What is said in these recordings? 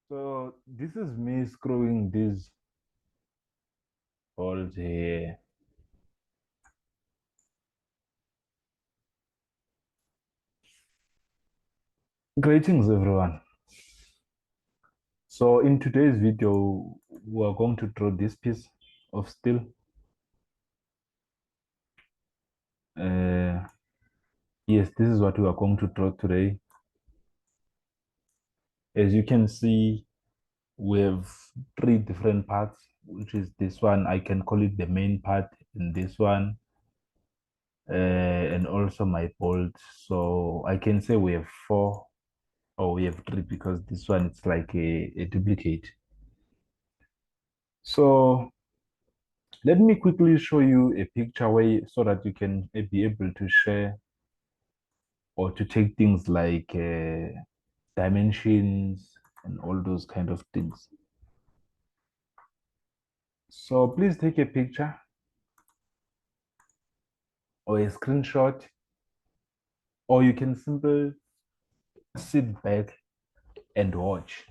So this is me screwing these holes here. Greetings everyone. So in today's video, we are going to draw this piece of steel. Yes, this is what we are going to draw today. As you can see, we have three different parts, which is this one. I can call it the main part, and this one, and also my bolt. So I can say we have four, or we have three, because this one it's like a duplicate. So let me quickly show you a picture way so that you can be able to share or to take things like dimensions and all those kind of things. So please take a picture or a screenshot, or you can simply sit back and watch.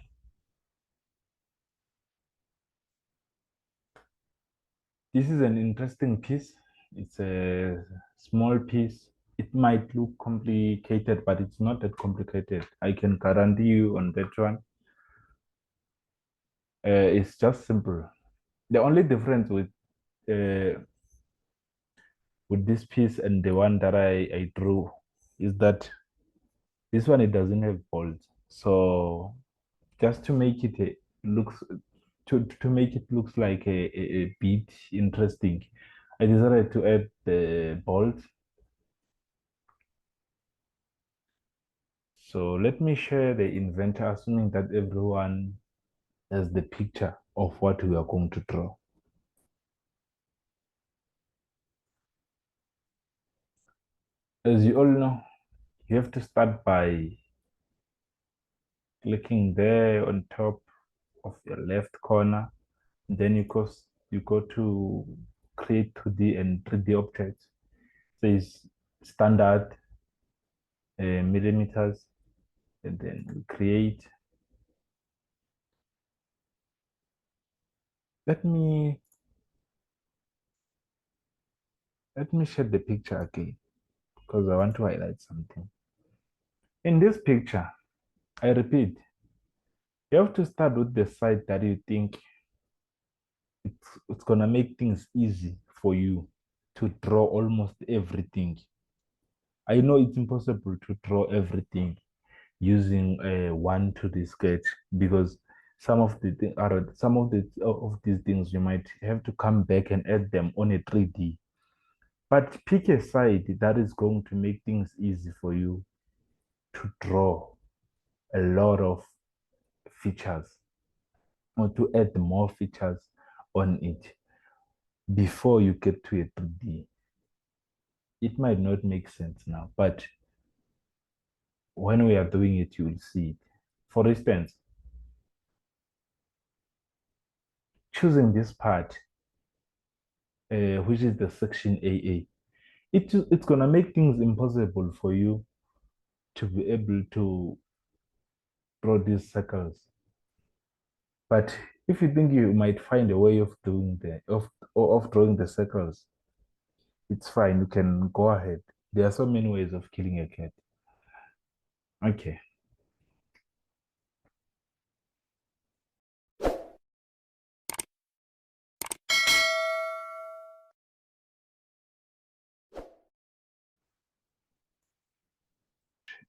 This is an interesting piece. It's a small piece. It might look complicated, but it's not that complicated. I can guarantee you on that one. It's just simple. The only difference uh, with this piece and the one that I drew is that this one, it doesn't have bolts. So just to make it looks to make it looks like a bit interesting, I decided to add the bolt. So let me share the inventor, assuming that everyone has the picture of what we are going to draw. As you all know, you have to start by clicking there on top of your left corner. Then you go to create 2D and 3D objects. So it's standard millimeters, and then we create. Let me share the picture again because I want to highlight something. In this picture, I repeat, you have to start with the side that you think it's gonna make things easy for you to draw almost everything. I know it's impossible to draw everything using a 1 2D sketch, because some of these things you might have to come back and add them on a 3D. But pick a side that is going to make things easy for you to draw a lot of features, or to add more features on it before you get to a 3D. It might not make sense now, but when we are doing it, you will see it. For instance, choosing this part, which is the section AA, it's gonna make things impossible for you to be able to draw these circles. But if you think you might find a way of doing of drawing the circles, it's fine. You can go ahead. There are so many ways of killing a cat. Okay.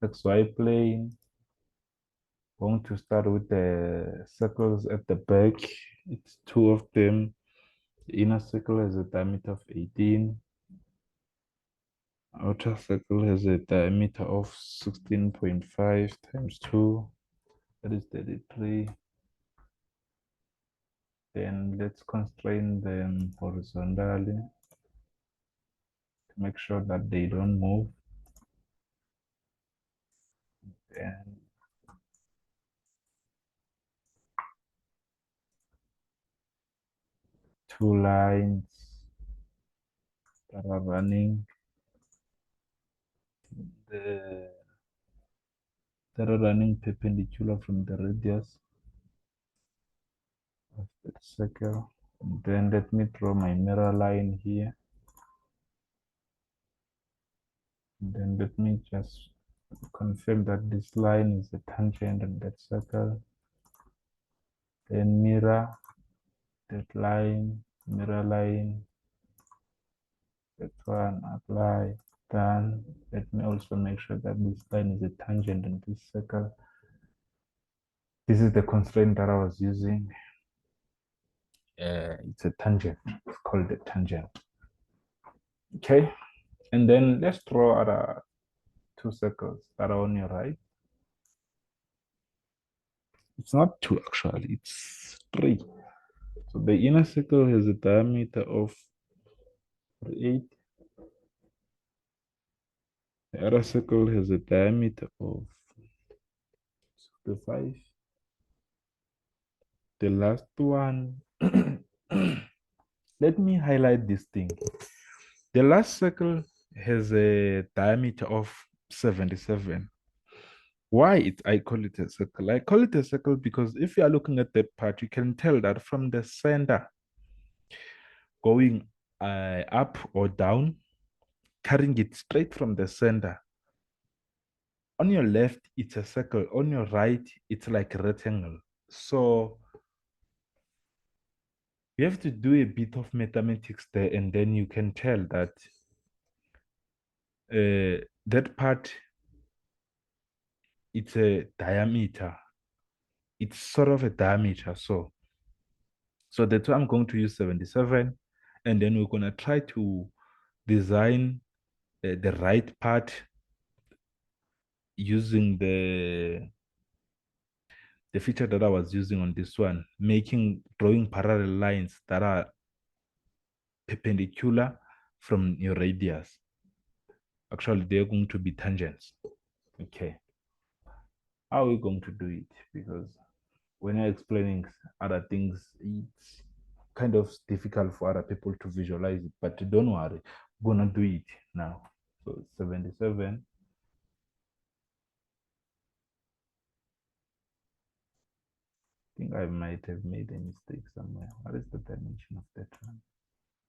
XY plane. Going to start with the circles at the back. It's two of them. The inner circle has a diameter of 18. Outer circle has a diameter of 16.5 times 2. That is 33. Then let's constrain them horizontally to make sure that they don't move. And two lines that are running the that are running perpendicular from the radius. of that circle. And then let me draw my mirror line here. And then let me just confirm that this line is a tangent on that circle. Then mirror that line, mirror line, that one, apply, done. Let me also make sure that this line is a tangent on this circle. This is the constraint that I was using. It's a tangent. It's called a tangent. Okay, and then let's draw other two circles that are on your right. It's not two actually, it's three. So the inner circle has a diameter of 8. The other circle has a diameter of 65. The last one, let me highlight this thing. The last circle has a diameter of 77. Why I call it a circle? I call it a circle because if you are looking at that part, you can tell that from the center going up or down, carrying it straight from the center. On your left, it's a circle. On your right, it's like a rectangle. So you have to do a bit of mathematics there, and then you can tell that that part, it's a diameter. It's sort of a diameter. So that's why I'm going to use 77, and then we're going to try to design the right part using the feature that I was using on this one, drawing parallel lines that are perpendicular from your radius. Actually, they're going to be tangents. Okay. How are we going to do it? Because when you're explaining other things, it's kind of difficult for other people to visualize it. But don't worry, we're gonna do it now. So 77. I think I might have made a mistake somewhere. What is the dimension of that one?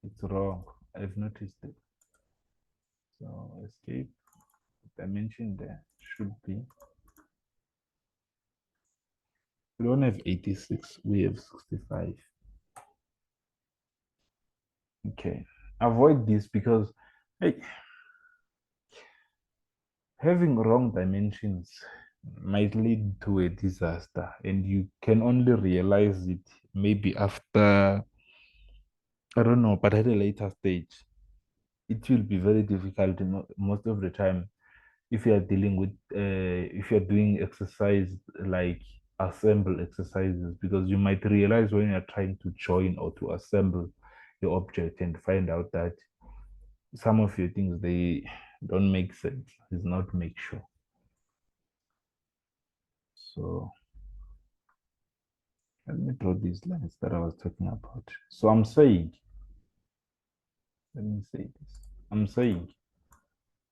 It's wrong. I've noticed it. So escape. Dimension there should be. We don't have 86, we have 65. Okay. Avoid this because hey, having wrong dimensions might lead to a disaster, and you can only realize it maybe after, I don't know, but at a later stage. It will be very difficult most of the time if you are dealing with if you're doing exercise like assemble exercises, because you might realize when you're trying to join or to assemble your object and find out that some of your things, they don't make sense. It's not make sure. So let me draw these lines that I was talking about. So I'm saying, let me say this. I'm saying,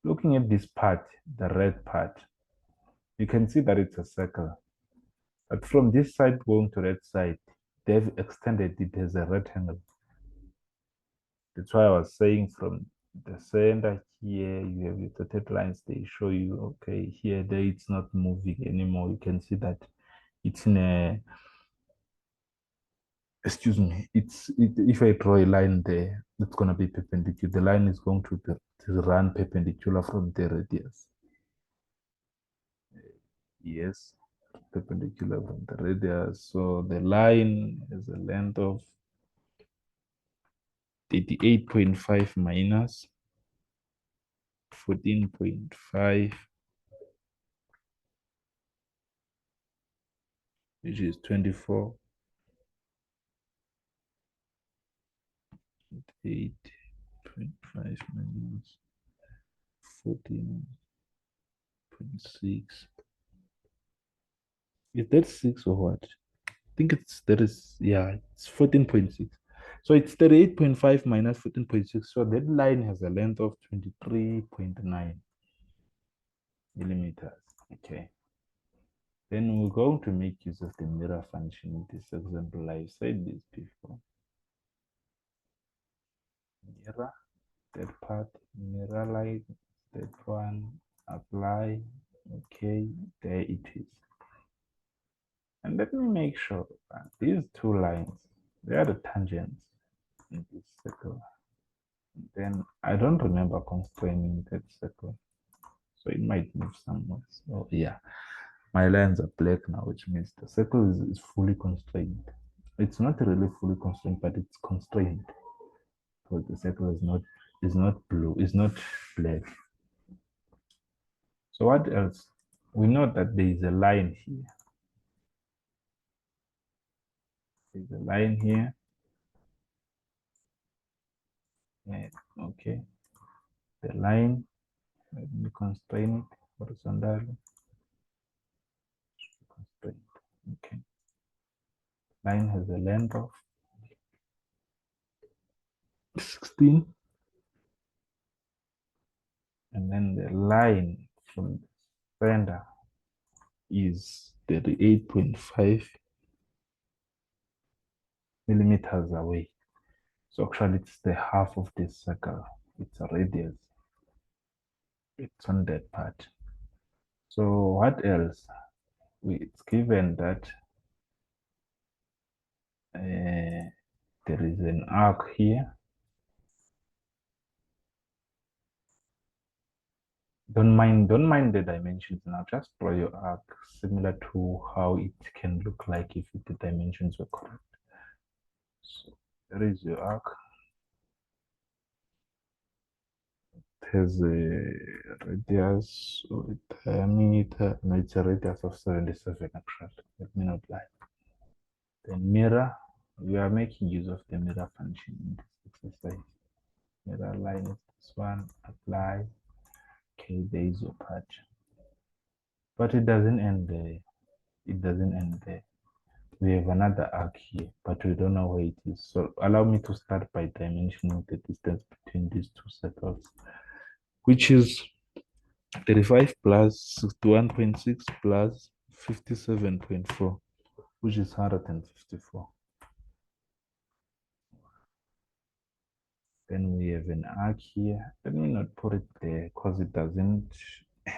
looking at this part, the red part, you can see that it's a circle. But from this side going to that side, they've extended it as a rectangle. That's why I was saying from the center here, you have your dotted lines, they show you, okay, here, there, it's not moving anymore. You can see that it's in a, excuse me, if I draw a line there, it's going to be perpendicular. The line is going to run perpendicular from the radius. Yes, perpendicular from the radius. So the line has a length of 38.5 minus 14.5, which is 24. 8.5 minus 14.6. Is that 6 or what? I think it's 14.6. So it's 38.5 minus 14.6. So that line has a length of 23.9 millimeters. Okay. Then we're going to make use of the mirror function in this example. I've said this before. Mirror, that part, mirror light, that one, apply. Okay, there it is. And let me make sure that these two lines, they are the tangents in this circle. And then I don't remember constraining that circle, so it might move somewhere. So yeah, my lines are black now, which means the circle is fully constrained. It's not really fully constrained, but it's constrained. So the circle is not blue, is not black. So what else? We know that there is a line here. There's a line here. Yeah, okay. The line, let me constrain it horizontally. Constrain. Okay. Line has a length of 16. And then the line from the center is 38.5 millimeters away. So actually it's the half of this circle. It's a radius. It's on that part. So what else? It's given that there is an arc here. Don't mind the dimensions now. Just draw your arc similar to how it can look like if the dimensions were correct. So there is your arc. It has a radius or a diameter. No, it's a radius of 77 actually. Let me not lie. Then mirror. We are making use of the mirror function in this exercise. Mirror line is this one. Apply. Okay, there is your part. But it doesn't end there. It doesn't end there. We have another arc here, but we don't know where it is. So allow me to start by dimensioning the distance between these two circles, which is 35 plus 61.6 plus 57.4, which is 154. Then we have an arc here. Let me not put it there because it doesn't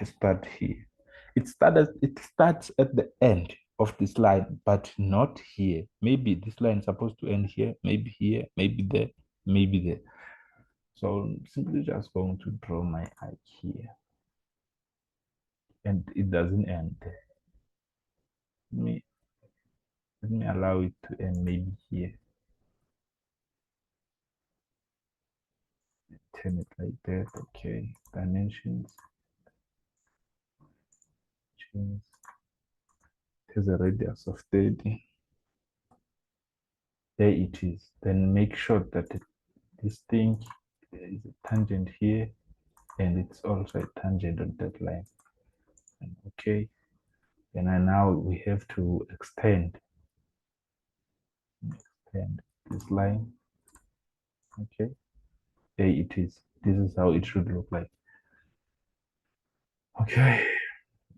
start here. It starts at the end of this line, but not here. Maybe this line is supposed to end here, maybe here, maybe there, maybe there. So I'm simply just going to draw my arc here. And it doesn't end there. Let me allow it to end maybe here. Turn it like that. Okay. Dimensions. Change. There's a radius of 30. There it is. Then make sure that this thing is a tangent here, and it's also a tangent on that line. And okay. And now we have to extend this line. Okay. There it is. This is how it should look like. Okay.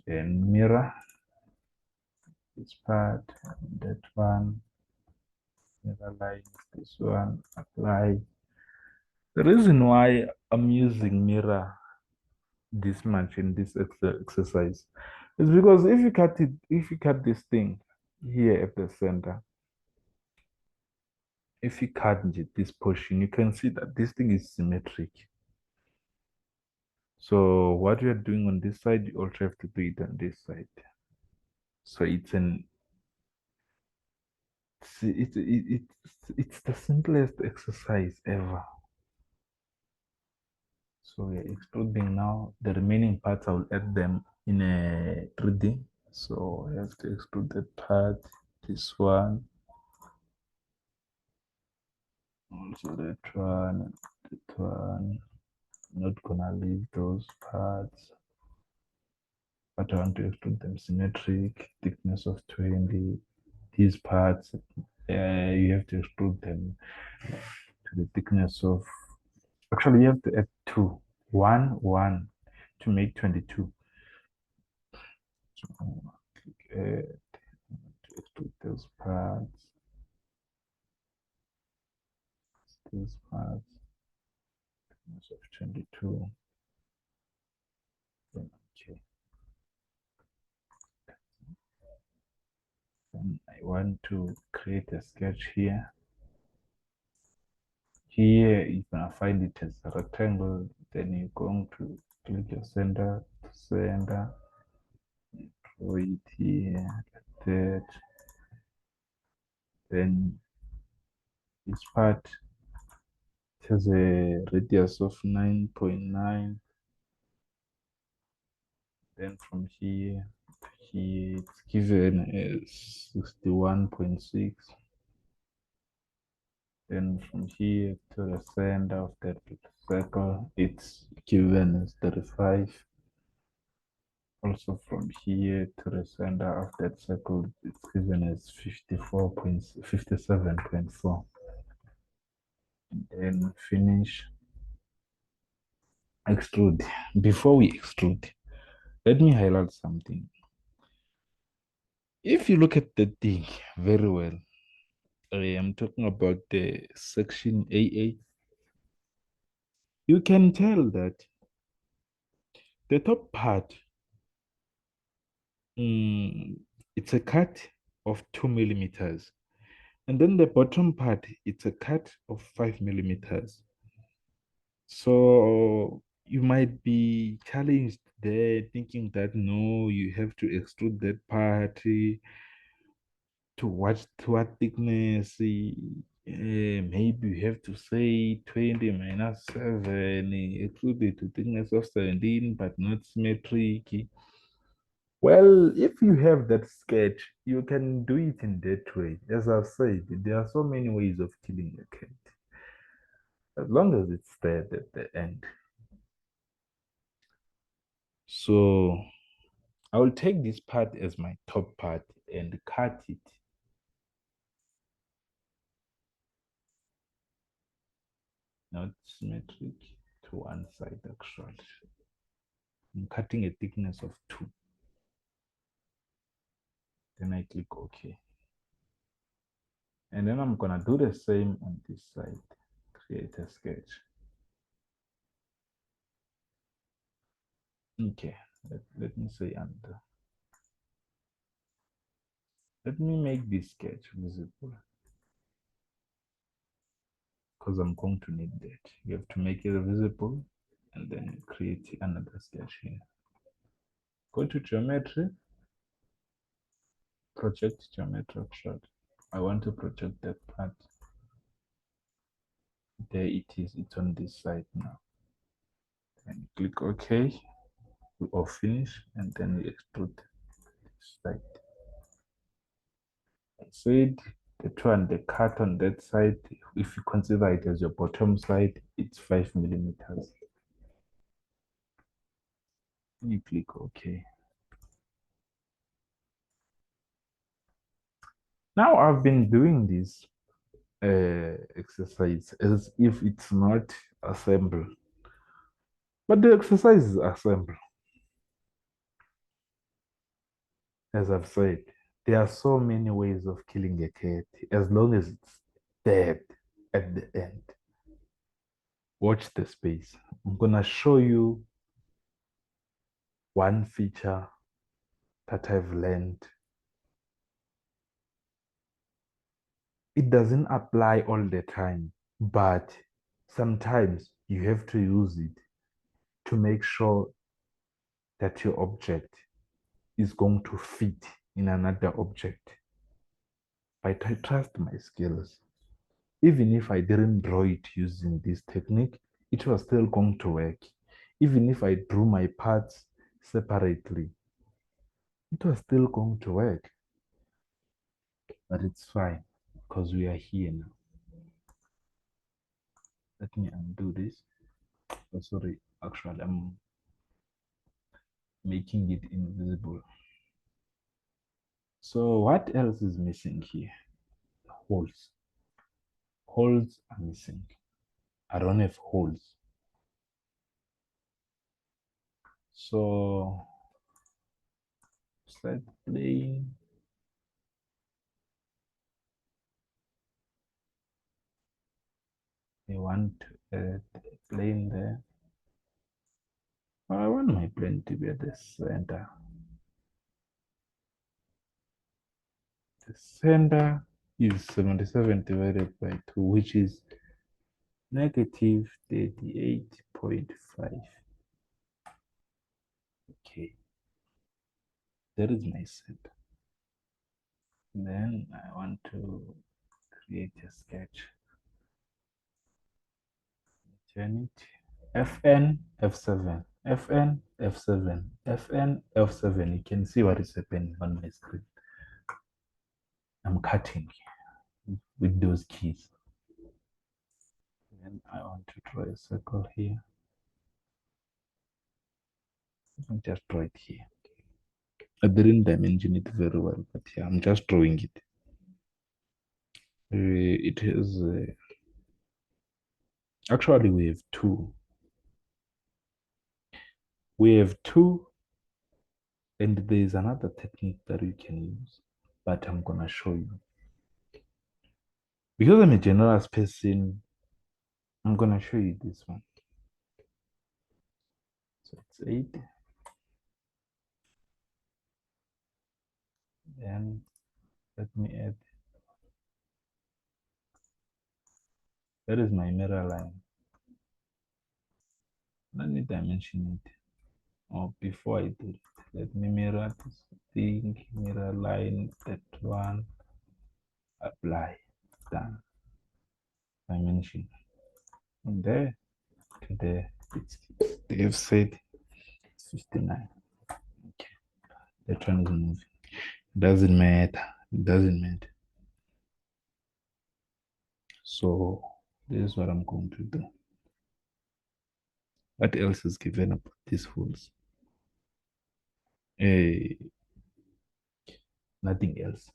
Then mirror this part, that one, mirror line, this one, apply. The reason why I'm using mirror this much in this exercise is because if you cut this thing here at the center, if you cut this portion, you can see that this thing is symmetric. So what you're doing on this side, you also have to do it on this side. So it's the simplest exercise ever. So we're extruding now. The remaining parts, I'll add them in a 3D. So I have to extrude that part, this one, also that one, that one. I'm not gonna leave those parts, but I want to extrude them symmetric, thickness of 20. These parts, you have to extrude them to the thickness of, actually you have to add 2, 1, 1 to make 22. So to extrude those parts. Those parts. Of 22. Okay. Then I want to create a sketch here. Here you're gonna find it as a rectangle. Then you're going to click your center to center. Draw it here like that. Then this part has a radius of 9.9. Then from here to here, it's given as 61.6. Then from here to the center of that circle, it's given as 35. Also from here to the center of that circle, it's given as 57.4. And then finish, extrude. Before we extrude, let me highlight something. If you look at the thing very well, I am talking about the section AA. You can tell that the top part, it's a cut of 2 millimeters. And then the bottom part, it's a cut of 5 millimeters. So you might be challenged there thinking that no, you have to extrude that part to what thickness. Maybe you have to say 20 minus 7, extrude to thickness of 17, but not symmetric. Well, if you have that sketch, you can do it in that way. As I've said, there are so many ways of killing a cat, as long as it's there at the end. So I will take this part as my top part and cut it. Not symmetric to one side actually. I'm cutting a thickness of 2. Then I click OK. And then I'm gonna do the same on this side. Create a sketch. Okay, let me say under. Let me make this sketch visible because I'm going to need that. You have to make it visible and then create another sketch here. Go to geometry, project geometric shot. I want to project that part. There it is, it's on this side now. And click OK or finish, and then we extrude this side. I said the two and the cut on that side, if you consider it as your bottom side, it's 5 millimeters. You click OK. Now I've been doing this exercise as if it's not assemble, but the exercise is assemble. As I've said, there are so many ways of killing a cat as long as it's dead at the end. Watch the space. I'm gonna show you one feature that I've learned. It doesn't apply all the time, but sometimes you have to use it to make sure that your object is going to fit in another object. But I trust my skills. Even if I didn't draw it using this technique, it was still going to work. Even if I drew my parts separately, it was still going to work. But it's fine because we are here now. Let me undo this. Oh, sorry, actually, I'm making it invisible. So what else is missing here? Holes. Holes are missing. I don't have holes. So Side plane. I want a plane there. I want my plane to be at the center. The center is 77 divided by 2, which is negative 38.5. Okay, that is my center. Then I want to create a sketch. Turn it. Fn, F7, Fn, F7, Fn, F7. You can see what is happening on my screen. I'm cutting with those keys. Then I want to draw a circle here. I'll just draw it here. I didn't dimension it very well, but yeah, I'm just drawing it. It has actually we have two. We have two, and there is another technique that you can use, but I'm gonna show you. Because I'm a general person, I'm gonna show you this one. So it's 8. Then let me add. That is my mirror line. Let me dimension it. Or before I do it, let me mirror this thing, mirror line, that one, apply, done. Dimension. From there to there, they have said it's 59. Okay, that one is moving. Doesn't matter. It doesn't matter. So this is what I'm going to do. What else is given about these holes? Nothing else.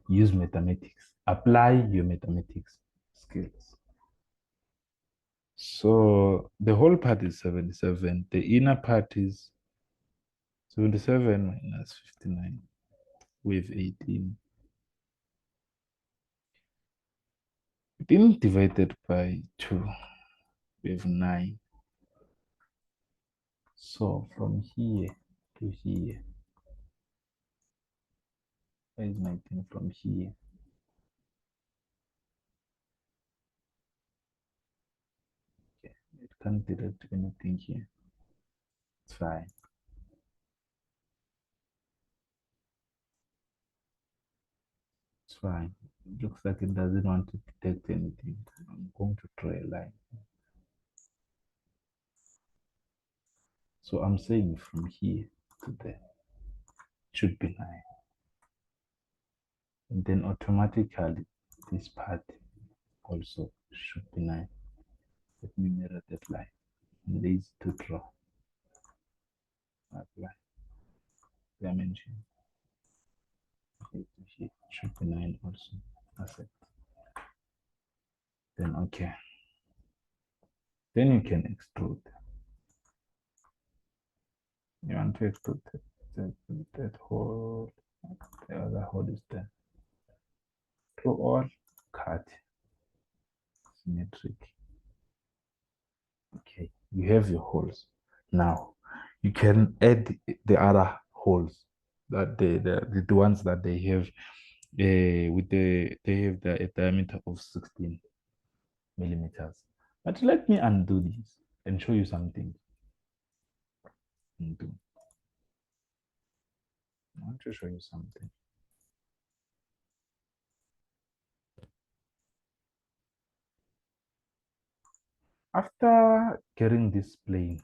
Use mathematics. Apply your mathematics skills. So the whole part is 77. The inner part is 77 minus 59 with 18. 18 divided by 2 with 9. So from here to here, where is my thing from here? Okay, it can't deduct anything here. It's fine. It's fine. It looks like it doesn't want to detect anything. I'm going to draw a line. So I'm saying from here to there should be 9. And then automatically this part also should be 9. Let me mirror that line. And these to draw. Apply. Dimension. It should be 9 also. Accept. Then okay. Then you can extrude. You want to extrude that whole, the other hole is there. To all, cut. Symmetric. Okay, you have your holes. Now you can add the other holes that the ones that they have with they have a diameter of 16 millimeters. But let me undo this and show you something. Undo. I want to show you something. After getting this plane,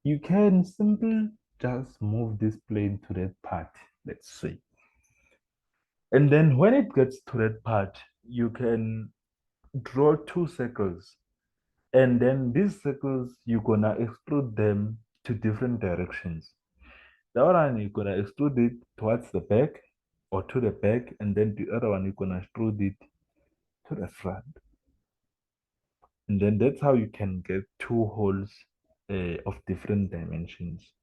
you can simply just move this plane to that part, let's say. And then when it gets to that part, you can draw 2 circles. And then these circles, you're gonna extrude them to different directions. The other one, you're gonna extrude it towards the back or to the back, and then the other one, you're gonna extrude it to the front. And then that's how you can get 2 holes of different dimensions.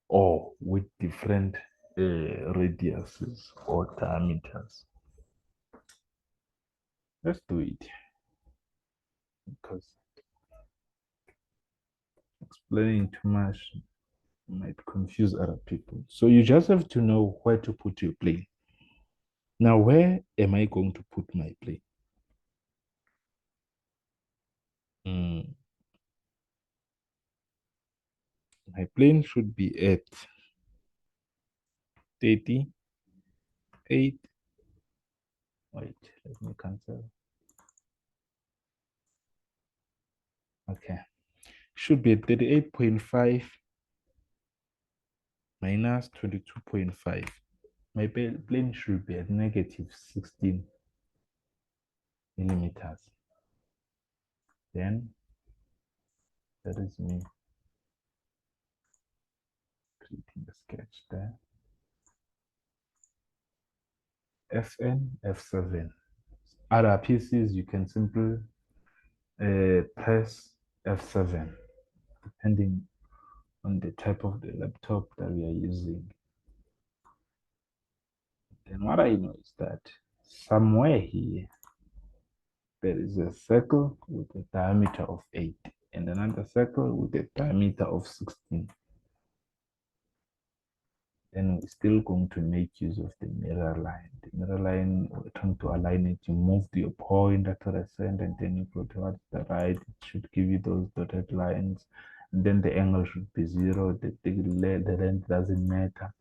or with different radiuses or diameters. Let's do it because explaining too much might confuse other people. So you just have to know where to put your plane. Now, where am I going to put my plane? Mm, my plane should be at 38. Wait, let me cancel. Okay. Should be at 38.5 minus 22.5. My plane should be at negative 16 millimeters. Then that is me creating a sketch there. FN, F7. Other PCs, you can simply press F7, depending on the type of the laptop that we are using. Then what I know is that somewhere here, there is a circle with a diameter of 8 and another circle with a diameter of 16. Then we're still going to make use of the mirror line. The mirror line, we're trying to align it. You move your pointer to the center and then you go towards the right. It should give you those dotted lines. And then the angle should be 0. The length doesn't matter.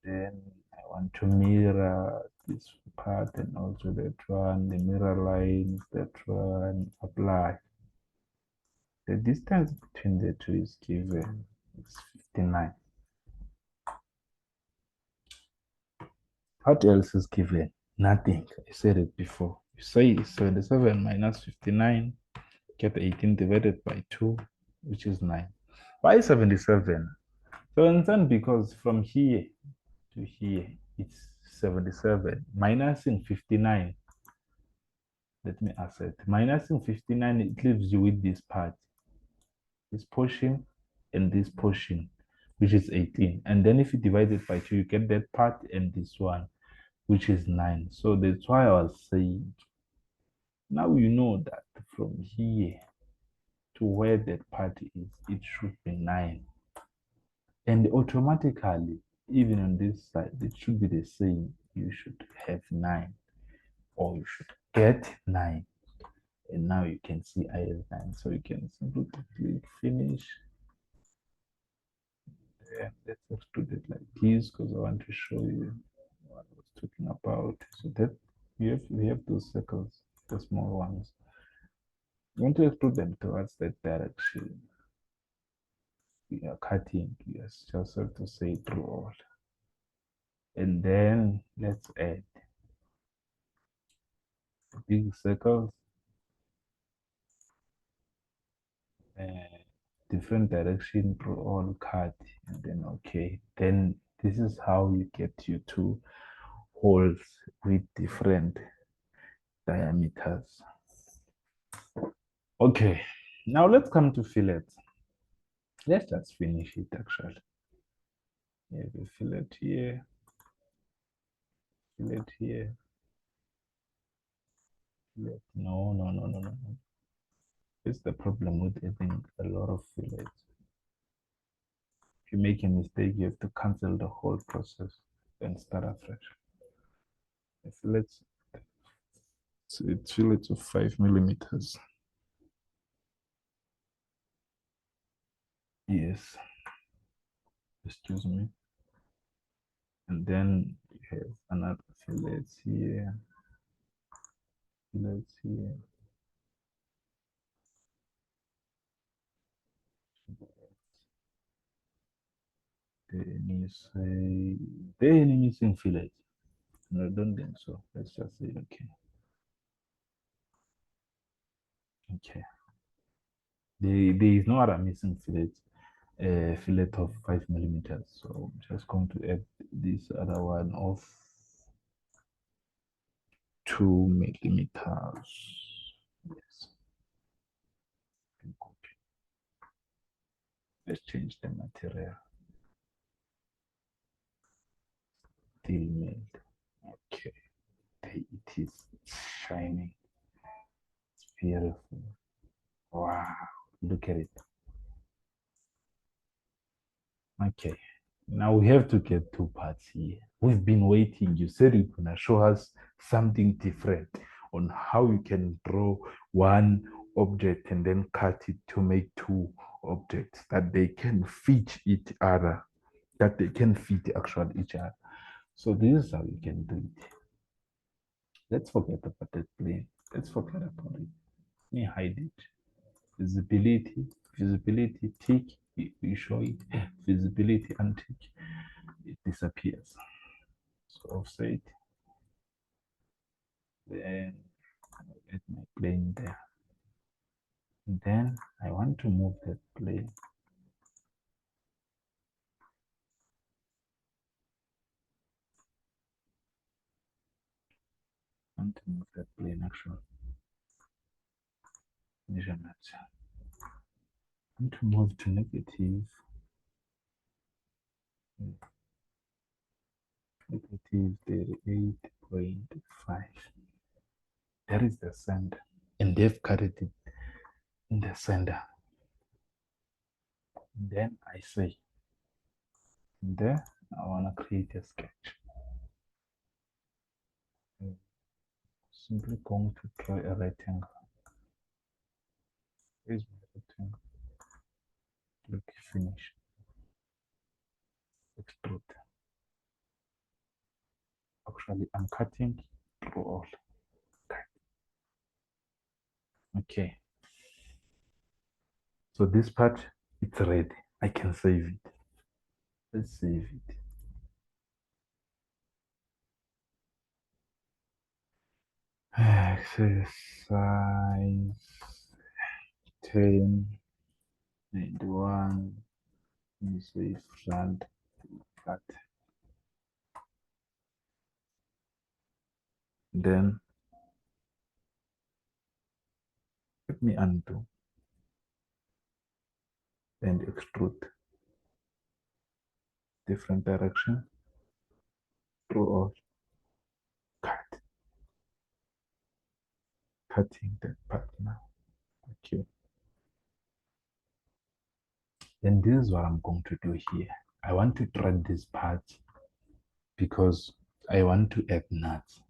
Then I want to mirror this part and also that one, the mirror lines, that one, apply. The distance between the two is given. It's 59. What else is given? Nothing. I said it before. You say 77 minus 59, get 18 divided by 2, which is 9. Why 77? 77 because from here to here, it's 77. Minusing 59, let me assert. Minusing 59, it leaves you with this part, this portion, and this portion, which is 18. And then if you divide it by 2, you get that part and this one, which is 9. So that's why I was saying, now you know that from here to where that part is, it should be 9. And automatically, even on this side, it should be the same. You should have 9, or you should get 9. And now you can see I have 9. So you can simply click finish. Yeah, let's extrude it like this because I want to show you what I was talking about. So that we have those circles, the small ones. You want to extrude them towards that direction. We are cutting, yes, just have to say through all. And then let's add big circles, different direction through all cut, and then okay. Then this is how you get your two holes with different diameters. Okay, now let's come to fillets. Let's just finish it actually. Yeah, the fillet here, fillet here, fillet. No. It's the problem with adding a lot of fillets. If you make a mistake, you have to cancel the whole process and start afresh. The fillets, it's fillets of 5 millimeters. Yes, excuse me. And then you have another fillets here, fillets here. Then you say, then you're missing fillet. No, don't think so. Let's just say, okay. Okay. There is no other missing fillet, fillet of 5 millimeters. So I'm just going to add this other one of 2 millimeters. Yes. Let's change the material. still made. Okay, there it is. It's shining. It's beautiful. Wow, look at it. Okay, now we have to get two parts here. We've been waiting. You said you're gonna show us something different on how you can draw one object and then cut it to make two objects that they can fit each other, that they can fit actually each other. So this is how you can do it. Let's forget about that plane. Let's forget about it. Let me hide it. Visibility, tick, you show it. Visibility, untick, it disappears. So offset, then get my plane there. And then I want to move that plane. I want to move that plane actually. Measurement. I want to move to negative 38.5. That is the center. And they've cut it in the center. And then I say, there, I want to create a sketch. I'm simply going to draw a rectangle. Here's my rectangle. Look, finish. Extrude. Actually, I'm cutting through all. Okay. So this part, it's ready. I can save it. Let's save it. Exercise 10 and 1. Let me say front cut. Then let me undo and extrude different direction through all. Cut. Cutting that part now. Okay. Then this is what I'm going to do here. I want to drag this part because I want to add nuts.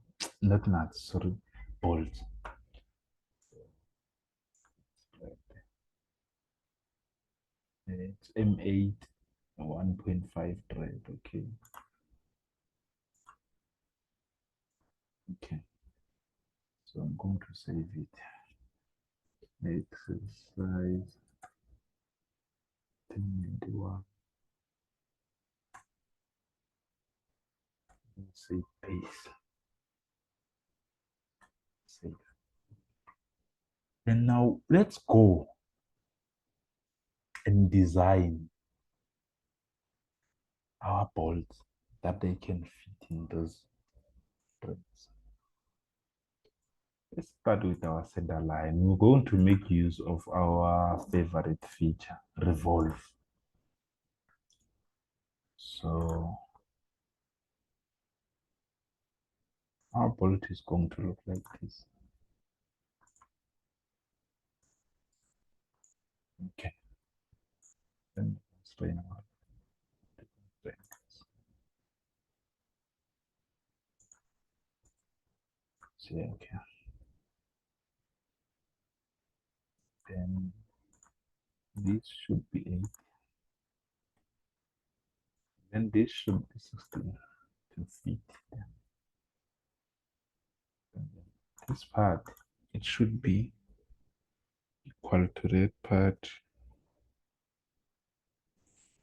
Not nuts, sorry, bolts. It's M8 1.5 drive. Okay. Okay. So I'm going to save it. Exercise 1091. Say paste. Save. And now let's go and design our bolts that they can fit in those threads. Let's start with our center line. We're going to make use of our favorite feature, revolve. So our bolt is going to look like this. Okay. Then strain our see, okay. Then this should be 8. Then this should be 16 to fit. This part, it should be equal to that part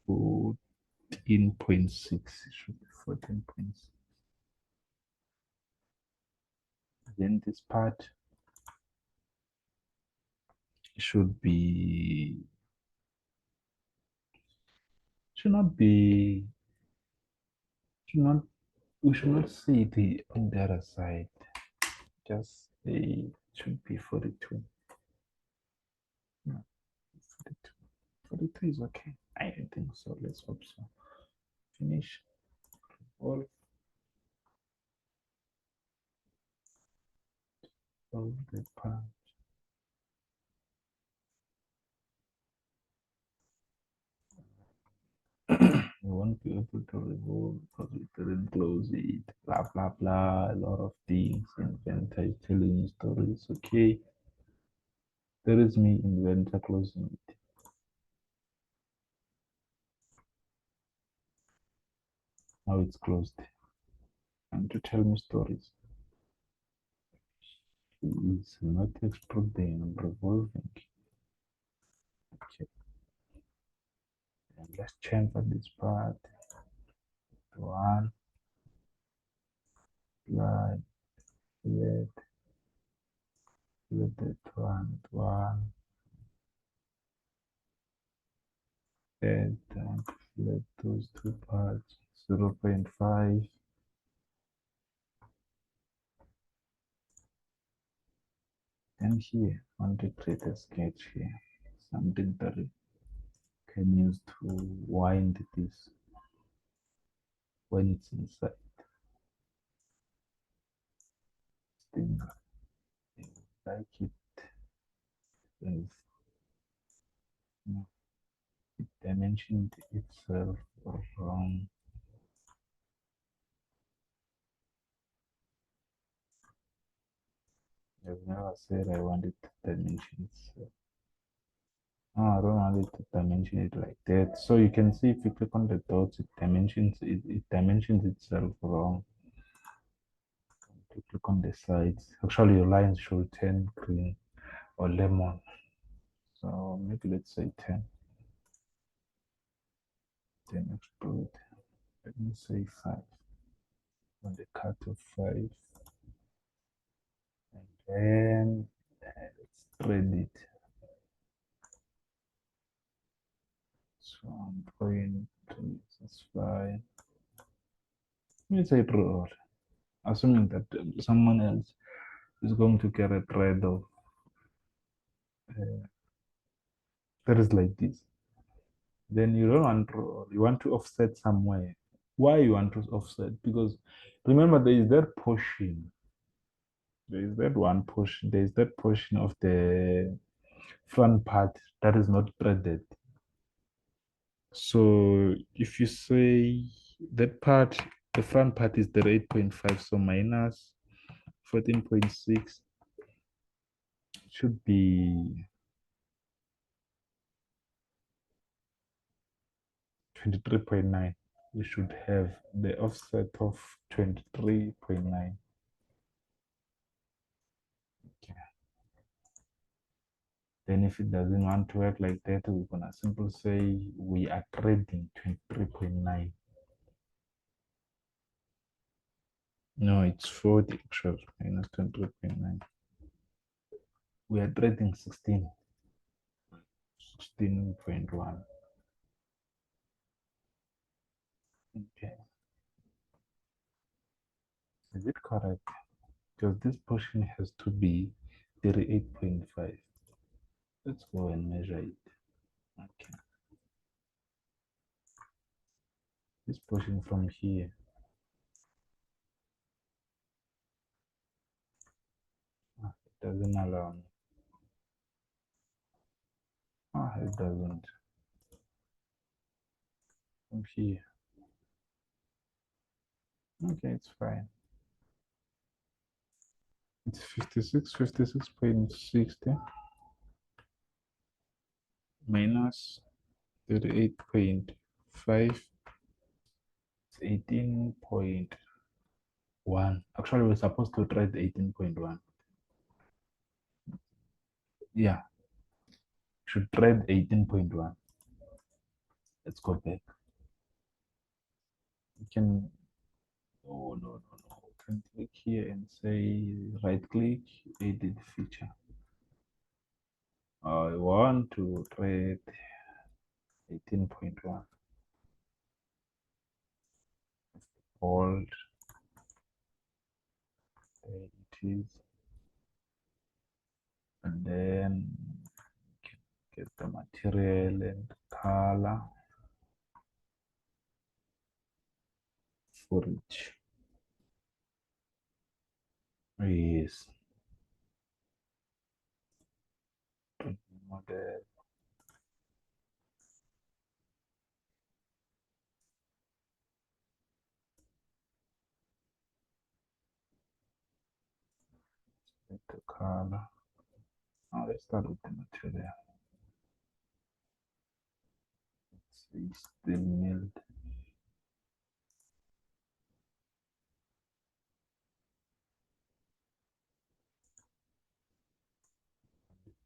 14.6. It should be 14.6. Then this part should not be should not we should not see the on the other side. Just it should be 42. No, 42. 42 is okay. I don't think so. Let's hope so. Finish all. of the part. You won't be able to remove because we didn't close it. Blah blah blah. A lot of things. Inventor is telling you stories. Okay. There is me, inventor, closing it. Now it's closed. And to tell me stories. It's not exploding and revolving. Okay. And let's chamfer this part. One, slide, let that one, and let those two parts 0.5. And here, I want to create a sketch here. Something that we can use to wind this when it's inside. Thing. Like it as it dimensioned itself wrong. I've never said I wanted to dimension itself. No, I don't want it to dimension it like that. So you can see if you click on the dots, it dimensions itself wrong. If you click on the sides, actually your lines should turn green or lemon. So maybe let's say 10. Then explode. Let me say 5. On the cut of 5. And then let's thread it. So I'm going to this 5. Let me say draw. Assuming that someone else is going to get a thread of that is like this. Then you don't want to, you want to offset somewhere. Why you want to offset? Because remember there is that portion. There is that one portion. There is that portion of the front part that is not threaded. So if you say that part, the front part is the 8.5, so minus 14.6 should be 23.9. We should have the offset of 23.9. Okay. Then if it doesn't want to work like that, we're gonna simply say we are trading 23.9. No, it's 40 actually, minus 23.9. We are trading 16.1. Okay. Is it correct? Because this portion has to be 38.5. Let's go and measure it. Okay. This portion from here. It doesn't allow me. It doesn't. From here. Okay, it's fine. It's 56.60 minus 38.5. It's 18.1. Actually, we're supposed to try the 18.1. Yeah, should try 18.1. Let's go back. You can, no. You can click here and say right click, edit feature. I want to try 18.1. Hold. There it is. And then get the material and color for it. Yes. model. The color. Now let's start with the material. It's the milled.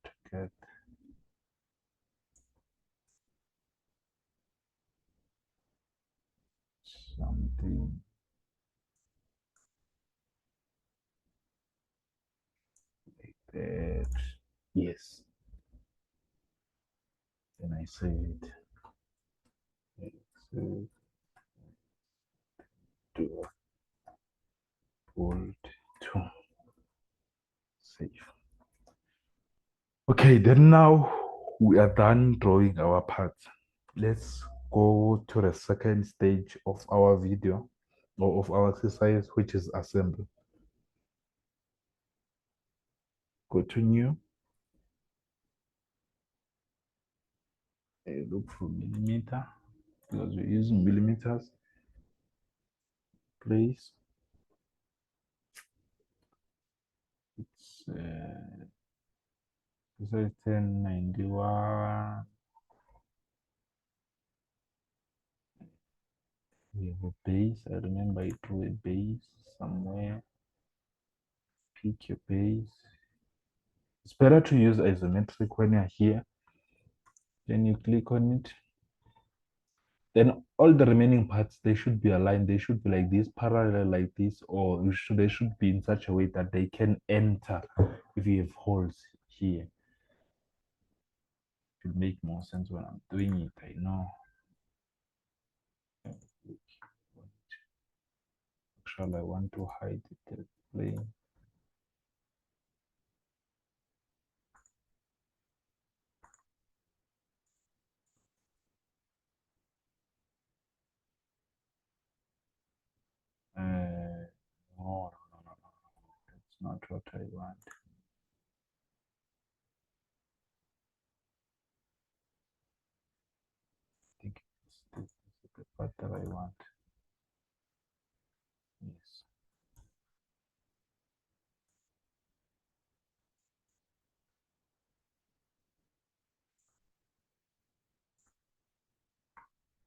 To get something like that. Yes. Then I save it. So do Alt to save. Okay, then now we are done drawing our parts. Let's go to the second stage of our video or of our exercise, which is assembly. Go to new, look for millimeter because we're using millimeters. Place. It's exercise 1091. We have a base. I remember I drew a base somewhere. Pick your base. It's better to use isometric when you're here. Then you click on it. Then all the remaining parts, they should be aligned. They should be like this, parallel like this, or they should be in such a way that they can enter if you have holes here. It will make more sense when I'm doing it, I know. Actually, I want to hide the plane. No, no, no, no, no. That's not what I want. I think this is the part that I want. Yes.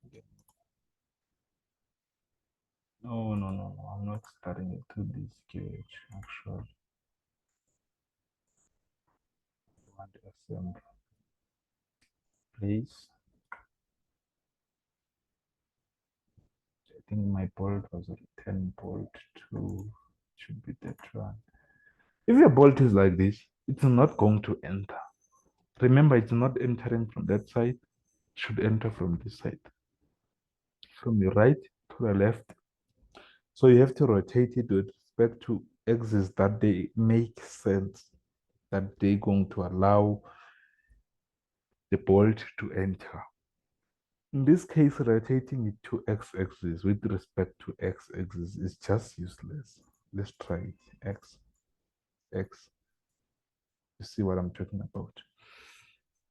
Okay. No, no, no, no. I'm not starting it to this sketch. Actually, I want to assemble. Please. I think my bolt was a 10 bolt 2. Should be that one. If your bolt is like this, it's not going to enter. Remember, it's not entering from that side. It should enter from this side. From the right to the left. So you have to rotate it with respect to axes that they make sense, that they're going to allow the bolt to enter. In this case, rotating it to x-axis with respect to x-axis is just useless. Let's try it. X, X. You see what I'm talking about.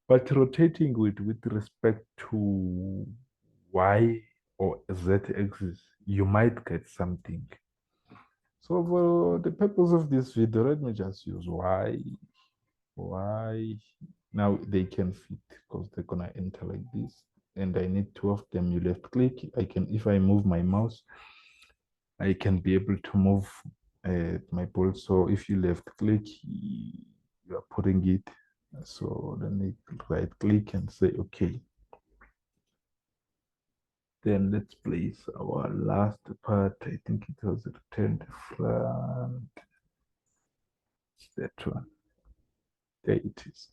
But rotating it with respect to y or z-axis, you might get something. So for the purpose of this video, let me just use y, y. Now they can fit because they're gonna enter like this. And I need two of them. You left click. I can, if I move my mouse, I can be able to move my bolt. So if you left click, you are putting it. So then I right click and say okay. Then let's place our last part. I think it was returned front. It's that one. There it is.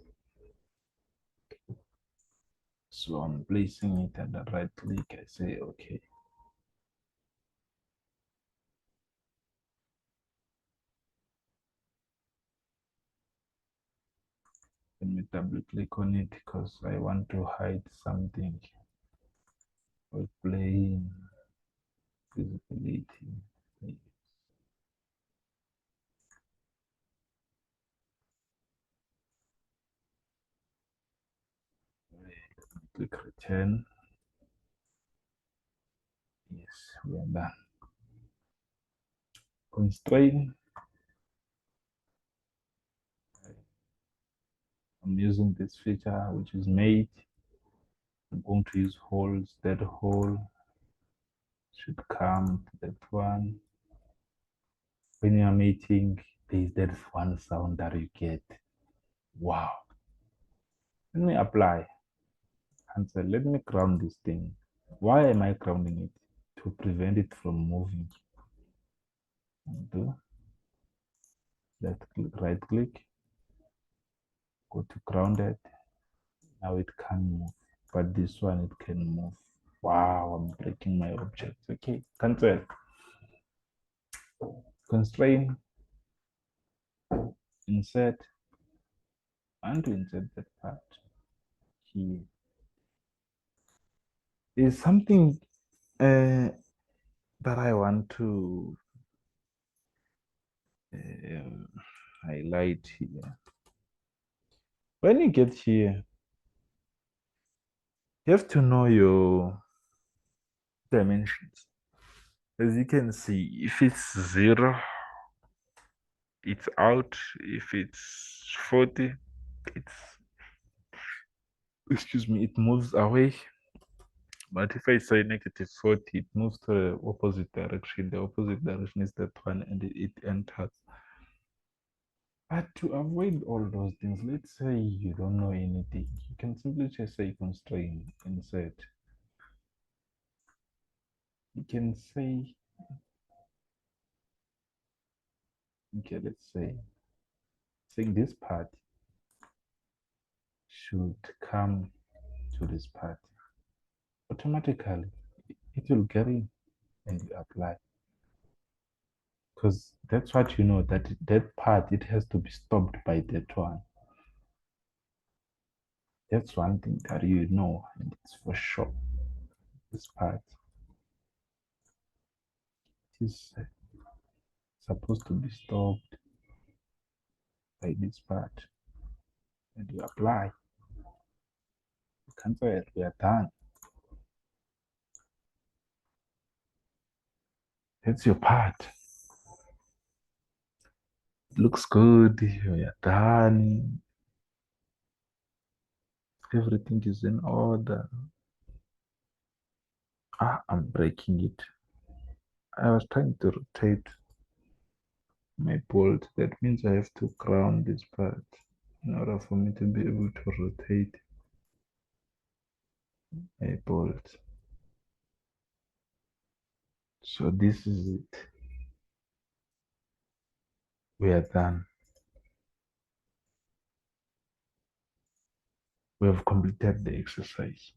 So I'm placing it and the right click. I say okay. Let me double click on it because I want to hide something with plain visibility. 10. Yes, we are done. Constraint. I'm using this feature, which is made. I'm going to use holes. That hole should come to that one. When you're mating, there's one sound that you get. Wow. Let me apply. And say, let me ground this thing. Why am I grounding it? To prevent it from moving. Do left click, right click, go to grounded. Now it can't move, but this one it can move. Wow, I'm breaking my object. Okay, cancel. Constraint, insert, and to insert that part here. There's something that I want to highlight here. When you get here, you have to know your dimensions. As you can see, if it's 0, it's out. If it's 40, it's, excuse me, it moves away. But if I say negative 40, it moves to the opposite direction. The opposite direction is that one, and it enters. But to avoid all those things, let's say you don't know anything. You can simply just say constraint, insert. You can say, okay, let's say this part should come to this part. Automatically, it will get in and you apply. Because that's what you know, that that part, it has to be stopped by that one. That's one thing that you know, and it's for sure. This part is supposed to be stopped by this part, and you apply. You cancel it. We are done. That's your part. It looks good. We are done. Everything is in order. I'm breaking it. I was trying to rotate my bolt. That means I have to ground this part in order for me to be able to rotate my bolt. So this is it. We are done. We have completed the exercise.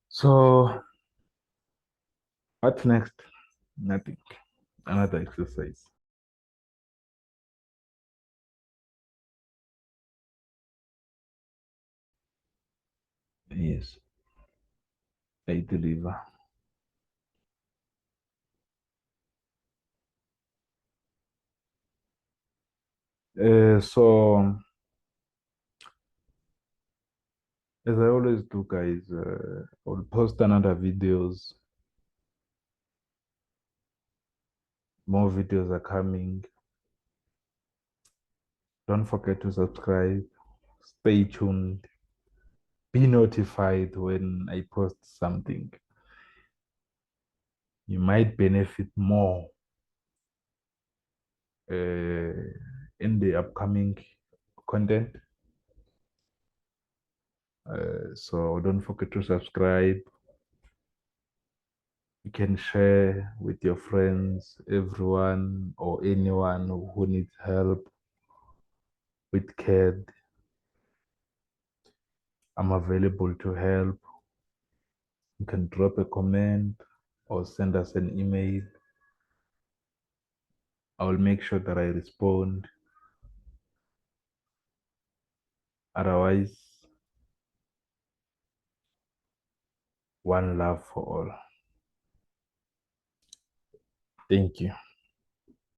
So what's next? Nothing. Another exercise. Yes, I deliver. So as I always do, guys, I'll post another videos. More videos are coming. Don't forget to subscribe. Stay tuned. Be notified when I post something. You might benefit more in the upcoming content. So don't forget to subscribe. You can share with your friends, everyone or anyone who needs help with CAD. I'm available to help. You can drop a comment or send us an email. I will make sure that I respond. Otherwise, one love for all. Thank you.